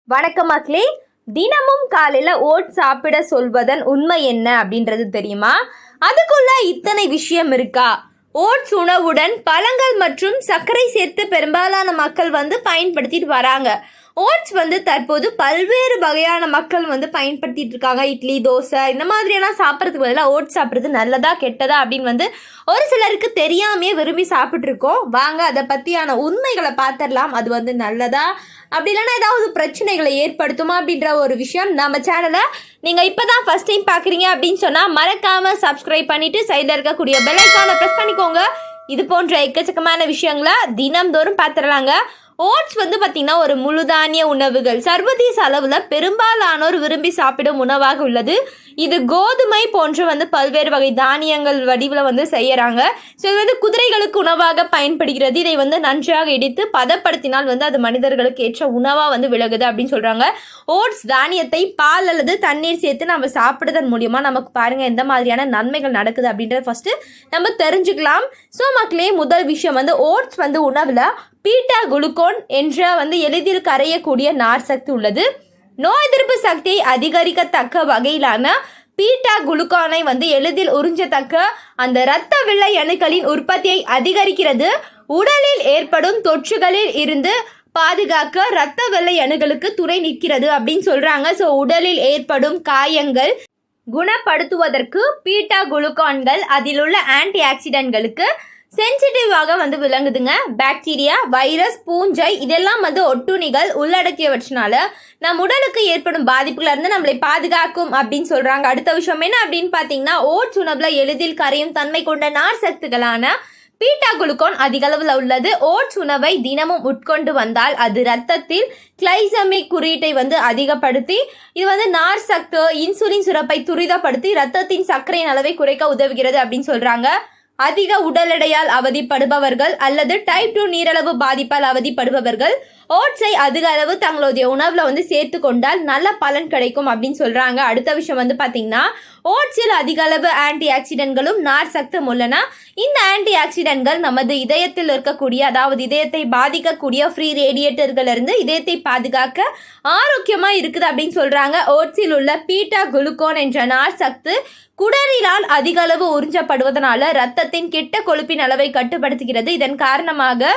வணக்கம் மக்களே. தினமும் காலையில் ஓட்ஸ் சாப்பிட சொல்வதன் உண்மை என்ன அப்படின்றது தெரியுமா? அதுக்குள்ள இத்தனை விஷயம் இருக்கா? ஓட்ஸ் உணவுடன் பழங்கள் மற்றும் சர்க்கரை சேர்த்து பெரும்பாலான மக்கள் பயன்படுத்திட்டு வராங்க. ஓட்ஸ் தற்போது பல்வேறு வகையான மக்கள் பயன்படுத்திட்டு இருக்காங்க. இட்லி, தோசை இந்த மாதிரியெல்லாம் சாப்பிட்றதுக்கு பதிலாக ஓட்ஸ் சாப்பிட்றது நல்லதா கெட்டதா அப்படின்னு ஒரு சிலருக்கு தெரியாமையே விரும்பி சாப்பிட்ருக்கோம். வாங்க அதை பற்றியான உண்மைகளை பார்த்துடலாம். அது நல்லதா அப்படி இல்லைன்னா ஏதாவது பிரச்சனைகளை ஏற்படுத்துமா அப்படின்ற ஒரு விஷயம். நம்ம சேனலை நீங்கள் இப்போ தான் ஃபஸ்ட் டைம் பார்க்குறீங்க அப்படின்னு சொன்னால் மறக்காமல் சப்ஸ்கிரைப் பண்ணிவிட்டு சைடில் இருக்கக்கூடிய பெல் ஐக்கானை ப்ரெஸ் பண்ணிக்கோங்க. இது போன்ற எக்கச்சக்கமான விஷயங்களை தினம்தோறும் பார்த்துடலாங்க. ஓட்ஸ் பார்த்திங்கன்னா ஒரு முழுதானிய உணவுகள் சர்வதேச அளவில் பெரும்பாலானோர் விரும்பி சாப்பிடும் உணவாக உள்ளது. இது கோதுமை போன்ற பல்வேறு வகை தானியங்கள் வடிவில் செய்யறாங்க. ஸோ இது குதிரைகளுக்கு உணவாக பயன்படுகிறது. இதை நன்றாக இடித்து பதப்படுத்தினால் அது மனிதர்களுக்கு ஏற்ற உணவாக விலகுது அப்படின்னு சொல்கிறாங்க. ஓட்ஸ் தானியத்தை பால் அல்லது தண்ணீர் சேர்த்து நம்ம சாப்பிடுவதன் மூலியமா நமக்கு பாருங்கள் எந்த மாதிரியான நன்மைகள் நடக்குது அப்படின்றத ஃபஸ்ட்டு நம்ம தெரிஞ்சுக்கலாம். ஸோ மக்களே, முதல் விஷயம் ஓட்ஸ் உணவில் பீட்டா குளுக்கோன் என்ற எளிதில் கரையக்கூடிய நார் சக்தி உள்ளது. நோய் எதிர்ப்பு சக்தியை அதிகரிக்கத்தக்க வகையிலான பீட்டா குளுக்கோனை எளிதில் உறிஞ்சத்தக்க அந்த இரத்த வெள்ளை அணுக்களின் உற்பத்தியை அதிகரிக்கிறது. உடலில் ஏற்படும் தொற்றுகளில் இருந்து பாதுகாக்க இரத்த வெள்ளை அணுக்களுக்கு துணை நிற்கிறது அப்படின்னு சொல்றாங்க. ஸோ உடலில் ஏற்படும் காயங்கள் குணப்படுத்துவதற்கு பீட்டா குளுக்கோன்கள் அதில் உள்ள ஆன்டி ஆக்சிடென்ட்களுக்கு சென்சிட்டிவாக விளங்குதுங்க. பாக்டீரியா, வைரஸ், பூஞ்சை இதெல்லாம் ஒட்டுண்ணிகள் உள்ளடக்கியவற்றினால நம் உடலுக்கு ஏற்படும் பாதிப்புல இருந்து நம்மளை பாதுகாக்கும் அப்படின்னு சொல்றாங்க. அடுத்த விஷயம் என்ன அப்படின்னு பார்த்தீங்கன்னா, ஓட்ஸ் உணவுல எளிதில் கரையும் தன்மை கொண்ட நார் சத்துக்களான பீட்டா குளுக்கோன் அதிக அளவில் உள்ளது. ஓட்ஸ் உணவை தினமும் உட்கொண்டு வந்தால் அது ரத்தத்தில் கிளைசமிக் குறியீட்டை அதிகப்படுத்தி இது நார் சத்து இன்சுலின் சுரப்பை துரிதப்படுத்தி ரத்தத்தின் சர்க்கரையின் அளவை குறைக்க உதவுகிறது அப்படின்னு சொல்றாங்க. அதிக உடல் எடையால் அவதிப்படுபவர்கள் அல்லது டைப் 2 நீரளவு பாதிப்பால் அவதிப்படுபவர்கள் ஓட்ஸை அதிக அளவு தங்களுடைய உணவுல சேர்த்து கொண்டால் நல்ல பலன் கிடைக்கும் அப்படின்னு சொல்றாங்க. அடுத்த விஷயம் பார்த்தீங்கன்னா, ஓட்ஸில் அதிக அளவு ஆன்டி ஆக்சிடென்ட்களும் நார் சத்தும் உள்ளன. இந்த ஆன்டி ஆக்சிடென்ட்கள் நமது இதயத்தில் இருக்கக்கூடிய, அதாவது இதயத்தை பாதிக்கக்கூடிய ஃப்ரீ ரேடியேட்டர்கள் இருந்து இதயத்தை பாதுகாக்க ஆரோக்கியமா இருக்குது அப்படின்னு சொல்றாங்க. ஓட்ஸில் உள்ள பீட்டா குளுக்கோன் என்ற நார் சத்து குடலினால் அதிக அளவு உறிஞ்சப்படுவதனால இரத்தத்தின் கெட்ட கொழுப்பின் அளவை கட்டுப்படுத்துகிறது. இதன் காரணமாக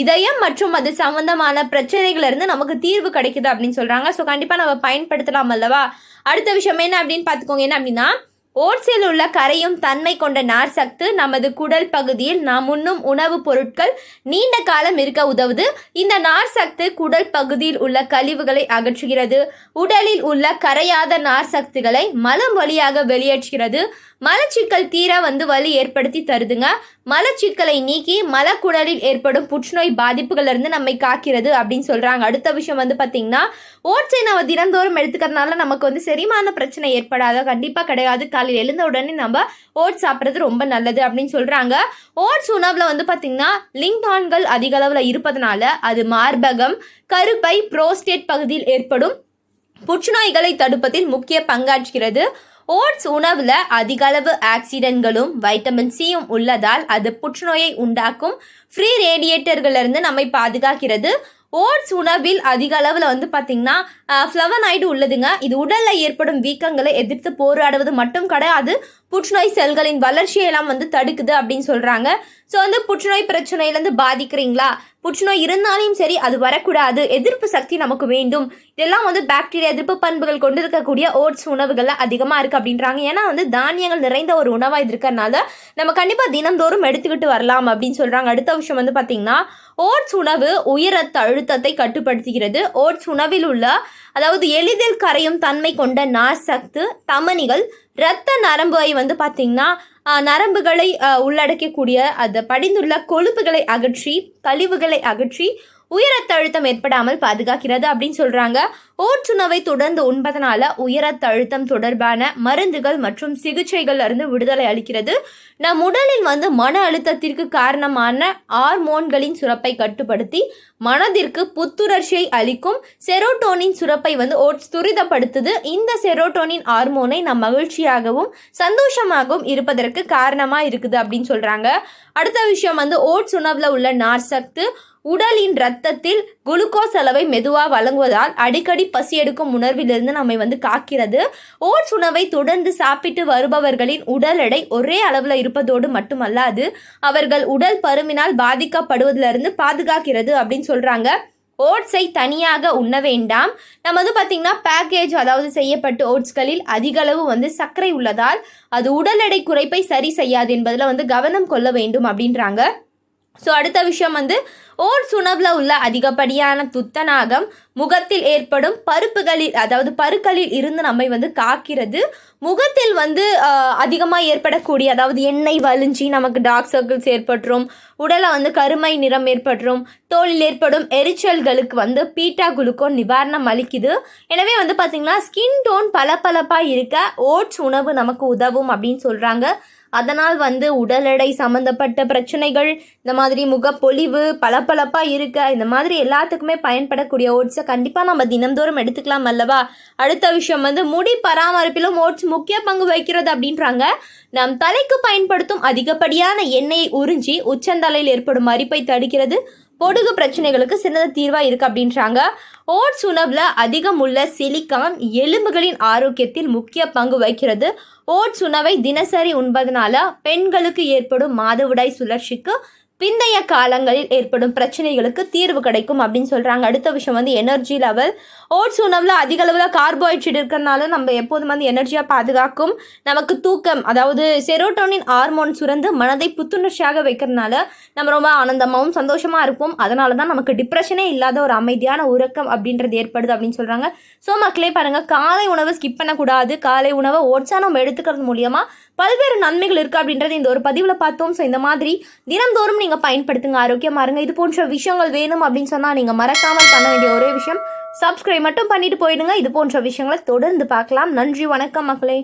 இதயம் மற்றும் அது சம்பந்தமான பிரச்சனைகளிலிருந்து நமக்கு தீர்வு கிடைக்குது அப்படின்னு சொல்றாங்க. ஸோ கண்டிப்பாக நம்ம பயன்படுத்தலாம் அல்லவா? அடுத்த விஷயம் என்ன அப்படின்னு பார்த்துக்கோங்க. என்ன அப்படின்னா, ஓட்ஸில் உள்ள கரையும் தன்மை கொண்ட நார் சத்து நமது குடல் பகுதியில் நாம் உண்ணும் உணவுப் பொருட்கள் நீண்ட காலம் இருக்க உதவுது. இந்த நார் சத்து குடல் பகுதியில் உள்ள கழிவுகளை அகற்றுகிறது. உடலில் உள்ள கரையாத நார் சக்திகளை மலம் வழியாக வெளியேற்றுகிறது. மலச்சிக்கல் தீர வலி ஏற்படுத்தி தருதுங்க. மலச்சிக்கலை நீக்கி மலக்குடலில் ஏற்படும் புற்றுநோய் பாதிப்புகள் இருந்து நம்மை காக்கிறது அப்படின்னு சொல்றாங்க. அடுத்த விஷயம் பார்த்தீங்கன்னா, ஓட்ஸை நம்ம தினந்தோறும் எடுத்துக்கிறதுனால நமக்கு செரிமான பிரச்சனை ஏற்படாத கண்டிப்பாக கிடையாது. காலையில் எழுந்த உடனே நம்ம ஓட்ஸ் சாப்பிட்றது ரொம்ப நல்லது அப்படின்னு சொல்றாங்க. ஓட்ஸ் உணவுல பார்த்தீங்கன்னா லிங்கான்கள் அதிக அளவில் இருப்பதனால அது மார்பகம், கருப்பை, புரோஸ்டேட் பகுதியில் ஏற்படும் புற்றுநோய்களை தடுப்பதில் முக்கிய பங்காற்றுகிறது. ஓட்ஸ் உணவில் அதிக அளவு ஆக்சிடென்ட்களும் வைட்டமின் சியும் உள்ளதால் அது புற்றுநோயை உண்டாக்கும் ஃப்ரீ ரேடியேட்டர்களிலிருந்து நம்மை பாதுகாக்கிறது. ஓட்ஸ் உணவில் அதிக அளவில் பார்த்தீங்கன்னா ஃப்ளவனாய்டு உள்ளதுங்க. இது உடலில் ஏற்படும் வீக்கங்களை எதிர்த்து போராடுவது மட்டும் கிடையாது, புற்றுநோய் செல்களின் வளர்ச்சியெல்லாம் தடுக்குது அப்படின்னு சொல்கிறாங்க. ஸோ புற்றுநோய் பிரச்சனையிலேருந்து பாதிக்கிறீங்களா, புற்றுநோய் இருந்தாலும் சரி அது வரக்கூடாது, எதிர்ப்பு சக்தி நமக்கு வேண்டும், இதெல்லாம் பாக்டீரியா எதிர்ப்பு பண்புகள் கொண்டு இருக்கக்கூடிய ஓட்ஸ் உணவுகளில் அதிகமாக இருக்குது அப்படின்றாங்க. ஏன்னா தானியங்கள் நிறைந்த ஒரு உணவாக இது இருக்கிறதுனால நம்ம கண்டிப்பாக தினந்தோறும் எடுத்துக்கிட்டு வரலாம் அப்படின்னு சொல்கிறாங்க. அடுத்த விஷயம் பார்த்தீங்கன்னா, ஓட்ஸ் உணவு உயர் ரத்த அழுத்தத்தை கட்டுப்படுத்துகிறது. ஓட்ஸ் உணவில் உள்ள, அதாவது எளிதில் கரையும் தன்மை கொண்ட நார் சத்து தமனிகள் இரத்த நரம்பை பார்த்தீங்கன்னா நரம்புகளை உள்ளடக்கக்கூடிய அது படிந்துள்ள கொழுப்புகளை அகற்றி கழிவுகளை அகற்றி உயர் ரத்த அழுத்தம் ஏற்படாமல் பாதுகாக்கிறது அப்படின்னு சொல்றாங்க. ஓட்ஸ் உணவை தொடர்ந்து உண்பதனால உயர் ரத்த அழுத்தம் தொடர்பான மருந்துகள் மற்றும் சிகிச்சைகள் இருந்து விடுதலை அளிக்கிறது. நம் உடலில் மன அழுத்தத்திற்கு காரணமான ஹார்மோன்களின் சுரப்பை கட்டுப்படுத்தி மனதிற்கு புத்துணர்ச்சியை அளிக்கும் செரோட்டோனின் சுரப்பை ஓட்ஸ் துரிதப்படுத்துது. இந்த செரோட்டோனின் ஹார்மோனை நம் மகிழ்ச்சியாகவும் சந்தோஷமாகவும் இருப்பதற்கு காரணமாக இருக்குது அப்படின்னு சொல்றாங்க. அடுத்த விஷயம் ஓட்ஸ் உணவுல உள்ள நார் சத்து உடலின் இரத்தத்தில் குளுக்கோஸ் அளவை மெதுவாக வழங்குவதால் அடிக்கடி பசி எடுக்கும் உணர்விலிருந்து நம்மை காக்கிறது. ஓட்ஸ் உணவை தொடர்ந்து சாப்பிட்டு வருபவர்களின் உடல் எடை ஒரே அளவில் இருப்பதோடு மட்டுமல்லாது அவர்கள் உடல் பருமினால் பாதிக்கப்படுவதிலிருந்து பாதுகாக்கிறது அப்படின்னு சொல்கிறாங்க. ஓட்ஸை தனியாக உண்ண வேண்டாம். நம்ம பார்த்திங்கன்னா பேக்கேஜ் அதாவது செய்யப்பட்ட ஓட்ஸ்களில் அதிக அளவு சர்க்கரை உள்ளதால் அது உடல் எடை குறைப்பை சரி செய்யாது என்பதில் கவனம் கொள்ள வேண்டும் அப்படின்றாங்க. ஸோ அடுத்த விஷயம் ஓட்ஸ் உணவில் உள்ள அதிகப்படியான துத்தநாகம் முகத்தில் ஏற்படும் பருக்களில் இருந்து நம்மை காக்கிறது. முகத்தில் அதிகமாக ஏற்படக்கூடிய அதாவது எண்ணெய் வலிஞ்சி நமக்கு டார்க் சர்க்கிள்ஸ் ஏற்பட்டுரும், உடலை கருமை நிறம் ஏற்பட்டுரும், தோலில் ஏற்படும் எரிச்சல்களுக்கு பீட்டா குளுக்கோன் நிவாரணம் அளிக்குது. எனவே பார்த்திங்கன்னா ஸ்கின் டோன் பளபளப்பாக இருக்க ஓட்ஸ் உணவு நமக்கு உதவும் அப்படின்னு சொல்கிறாங்க. அதனால் உடல் எடை சம்மந்தப்பட்ட பிரச்சனைகள், இந்த மாதிரி முகப்பொலிவு பளபளப்பாக இருக்க, இந்த மாதிரி எல்லாத்துக்குமே பயன்படக்கூடிய ஓட்ஸை கண்டிப்பாக நம்ம தினந்தோறும் எடுத்துக்கலாம் அல்லவா. அடுத்த விஷயம் முடி பராமரிப்பிலும் ஓட்ஸ் முக்கிய பங்கு வகிக்கிறது அப்படின்றாங்க. நம் தலைக்கு பயன்படுத்தும் அதிகப்படியான எண்ணெயை உறிஞ்சி உச்சந்தலையில் ஏற்படும் அரிப்பை தடுக்கிறது. பொடுகு பிரச்சனைகளுக்கு சிறந்த தீர்வாக இருக்குது அப்படின்றாங்க. ஓட்ஸ் உணவில் அதிகம் உள்ள சிலிக்கான் எலும்புகளின் ஆரோக்கியத்தில் முக்கிய பங்கு வகிக்கிறது. ஓட்ஸ் உணவை தினசரி உண்பதனால பெண்களுக்கு ஏற்படும் மாதவிடாய் சுழற்சிக்கு பிந்தைய காலங்களில் ஏற்படும் பிரச்சனைகளுக்கு தீர்வு கிடைக்கும் அப்படின்னு சொல்கிறாங்க. அடுத்த விஷயம் எனர்ஜி லெவல். ஓட்ஸ் உணவில் அதிக அளவில் கார்போஹைட்ரேட் இருக்கிறதுனால நம்ம எப்போதும் எனர்ஜியாக பாதுகாக்கும். நமக்கு தூக்கம் அதாவது செரோட்டோனின் ஹார்மோன் சுரந்து மனதை புத்துணர்ச்சியாக வைக்கிறதுனால நம்ம ரொம்ப ஆனந்தமாகவும் சந்தோஷமாக இருப்போம். அதனால தான் நமக்கு டிப்ரெஷனே இல்லாத ஒரு அமைதியான உறக்கம் அப்படின்றது ஏற்படுது அப்படின்னு சொல்கிறாங்க. ஸோ மக்களே பாருங்கள், காலை உணவை ஸ்கிப் பண்ணக்கூடாது. காலை உணவை ஓட்ஸாக நம்ம எடுத்துக்கிறது மூலியமாக பல்வேறு நன்மைகள் இருக்குது அப்படின்றது இந்த ஒரு பதிவில் பார்த்தோம். ஸோ இந்த மாதிரி தினந்தோறும் நீங்கள் பயன்படுத்துங்க, ஆரோக்கியமாக இருங்க. இது போன்ற விஷயங்கள் வேணும் அப்படின்னு சொன்னால் நீங்கள் மறக்காமல் பண்ண வேண்டிய ஒரே விஷயம் சப்ஸ்கிரைப் மட்டும் பண்ணிட்டு போயிடுங்க. இது போன்ற விஷயங்களை தொடர்ந்து பார்க்கலாம். நன்றி, வணக்கம் மக்களே.